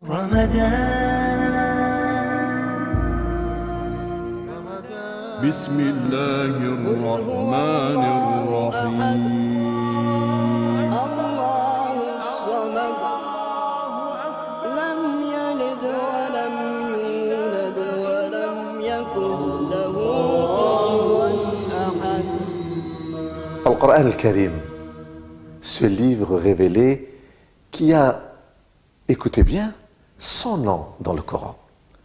بسم الله الرحمن الرحيم الله الصمد لم يلد ولم يولد ولم يكن له كفوا أحد. Le Coran al-Karim, ce livre révélé qui a, écoutez bien, 100 noms dans le Coran.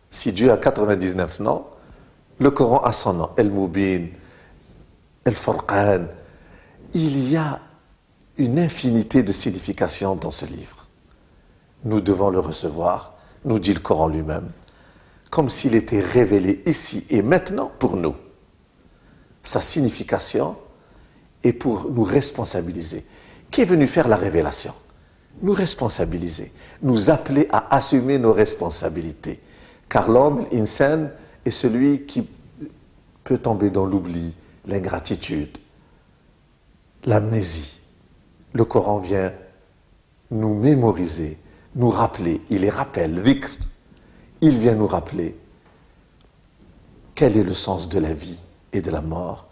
Si Dieu a 99 noms, le Coran a 100 noms. El-Mubin, El-Furqan. Il y a une infinité de significations dans ce livre. Nous devons le recevoir, nous dit le Coran lui-même, comme s'il était révélé ici et maintenant pour nous. Sa signification est pour nous responsabiliser. Qui est venu faire la révélation? Nous responsabiliser, nous appeler à assumer nos responsabilités. Car l'homme, l'insan, est celui qui peut tomber dans l'oubli, l'ingratitude, l'amnésie. Le Coran vient nous mémoriser, nous rappeler, il les rappelle, dhikr. Il vient nous rappeler quel est le sens de la vie et de la mort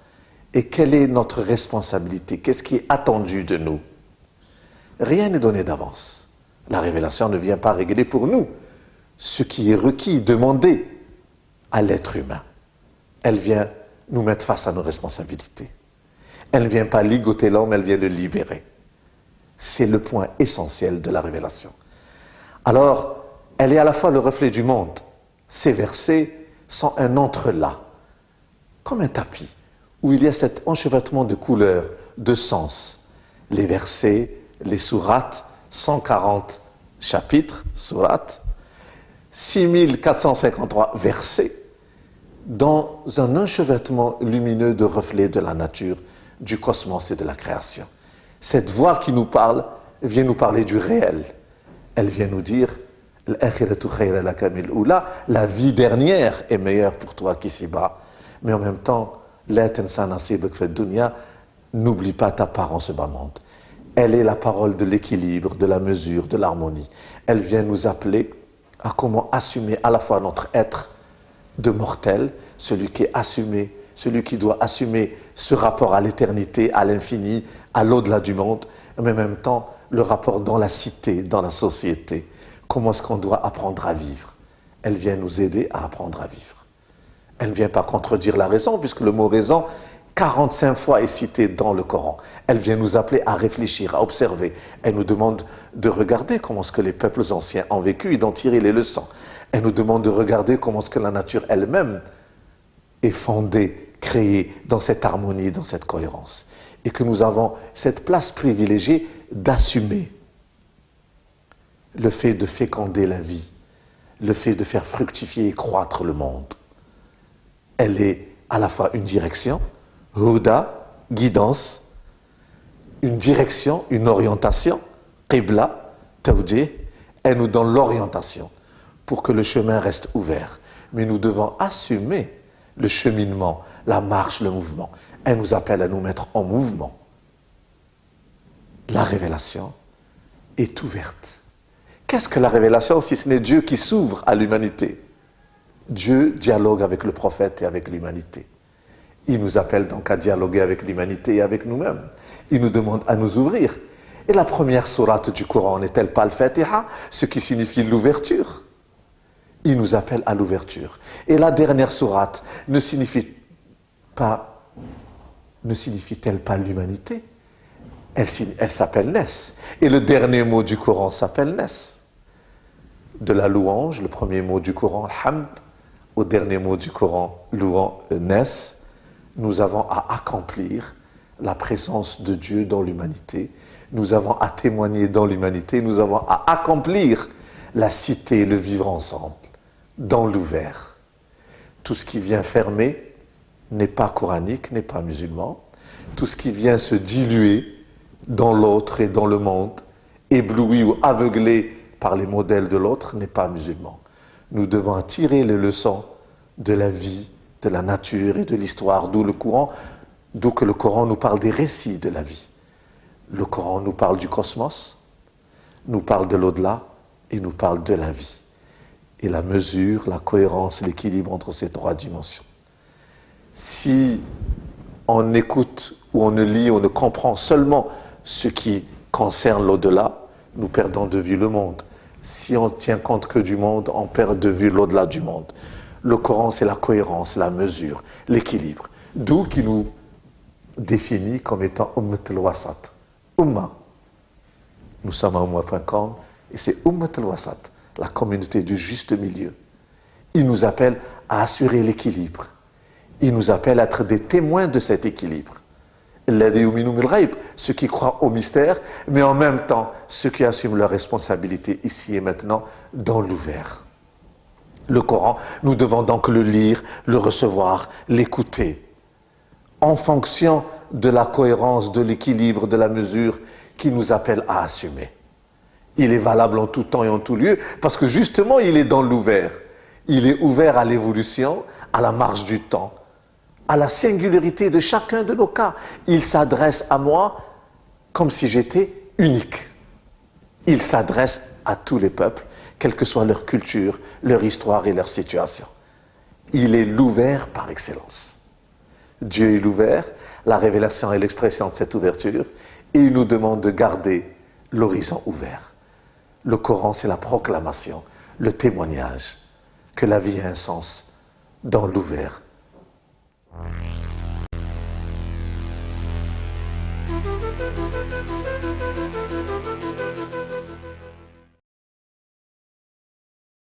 et quelle est notre responsabilité, qu'est-ce qui est attendu de nous. Rien n'est donné d'avance. La révélation ne vient pas régler pour nous ce qui est requis, demandé à l'être humain. Elle vient nous mettre face à nos responsabilités. Elle ne vient pas ligoter l'homme, elle vient le libérer. C'est le point essentiel de la révélation. Alors, elle est à la fois le reflet du monde. Ces versets sont un entrelac, comme un tapis, où il y a cet enchevêtrement de couleurs, de sens. Les versets, les sourates, 140 chapitres, sourates, 6453 versets, dans un enchevêtrement lumineux de reflets de la nature, du cosmos et de la création. Cette voix qui nous parle vient nous parler du réel. Elle vient nous dire la vie dernière est meilleure pour toi qu'ici-bas, mais en même temps, n'oublie pas ta part en ce bas monde. Elle est la parole de l'équilibre, de la mesure, de l'harmonie. Elle vient nous appeler à comment assumer à la fois notre être de mortel, celui qui est assumé, celui qui doit assumer ce rapport à l'éternité, à l'infini, à l'au-delà du monde, mais en même temps le rapport dans la cité, dans la société. Comment est-ce qu'on doit apprendre à vivre? Elle vient nous aider à apprendre à vivre. Elle ne vient pas contredire la raison, puisque le mot raison, 45 fois est cité dans le Coran. Elle vient nous appeler à réfléchir, à observer. Elle nous demande de regarder comment est-ce que les peuples anciens ont vécu et d'en tirer les leçons. Elle nous demande de regarder comment est-ce que la nature elle-même est fondée, créée dans cette harmonie, dans cette cohérence. Et que nous avons cette place privilégiée d'assumer le fait de féconder la vie, le fait de faire fructifier et croître le monde. Elle est à la fois une direction, Huda, guidance, une direction, une orientation, Qibla, Tawjih, elle nous donne l'orientation pour que le chemin reste ouvert. Mais nous devons assumer le cheminement, la marche, le mouvement. Elle nous appelle à nous mettre en mouvement. La révélation est ouverte. Qu'est-ce que la révélation si ce n'est Dieu qui s'ouvre à l'humanité? Dieu dialogue avec le prophète et avec l'humanité. Il nous appelle donc à dialoguer avec l'humanité et avec nous-mêmes. Il nous demande à nous ouvrir. Et la première sourate du Coran n'est-elle pas le Fatiha, ce qui signifie l'ouverture? Il nous appelle à l'ouverture. Et la dernière sourate ne signifie-t-elle pas l'humanité? Elle s'appelle Nes. Et le dernier mot du Coran s'appelle Nes. De la louange, le premier mot du Coran, Hamd, au dernier mot du Coran, louant, Nes, nous avons à accomplir la présence de Dieu dans l'humanité. Nous avons à témoigner dans l'humanité. Nous avons à accomplir la cité, le vivre ensemble, dans l'ouvert. Tout ce qui vient fermer n'est pas coranique, n'est pas musulman. Tout ce qui vient se diluer dans l'autre et dans le monde, ébloui ou aveuglé par les modèles de l'autre, n'est pas musulman. Nous devons tirer les leçons de la vie, de la nature et de l'histoire, d'où que le Coran nous parle des récits de la vie. Le Coran nous parle du cosmos, nous parle de l'au-delà il nous parle de la vie et la mesure, la cohérence, l'équilibre entre ces trois dimensions. Si on écoute ou on ne lit, on ne comprend seulement ce qui concerne l'au-delà, nous perdons de vue le monde. Si on tient compte que du monde, on perd de vue l'au-delà du monde. Le Coran, c'est la cohérence, la mesure, l'équilibre. D'où qui nous définit comme étant Ummat al-Wasat. Umma. Nous sommes à Umma.com et c'est Ummat al-Wasat, la communauté du juste milieu. Il nous appelle à assurer l'équilibre. Il nous appelle à être des témoins de cet équilibre. Ceux qui croient au mystère, mais en même temps, ceux qui assument leurs responsabilités ici et maintenant dans l'ouvert. Le Coran, nous devons donc le lire, le recevoir, l'écouter, en fonction de la cohérence, de l'équilibre, de la mesure qui nous appelle à assumer. Il est valable en tout temps et en tout lieu, parce que justement, il est dans l'ouvert. Il est ouvert à l'évolution, à la marche du temps, à la singularité de chacun de nos cas. Il s'adresse à moi comme si j'étais unique. Il s'adresse à tous les peuples, quelle que soit leur culture, leur histoire et leur situation. Il est l'ouvert par excellence. Dieu est l'ouvert, la révélation est l'expression de cette ouverture, et il nous demande de garder l'horizon ouvert. Le Coran, c'est la proclamation, le témoignage que la vie a un sens dans l'ouvert.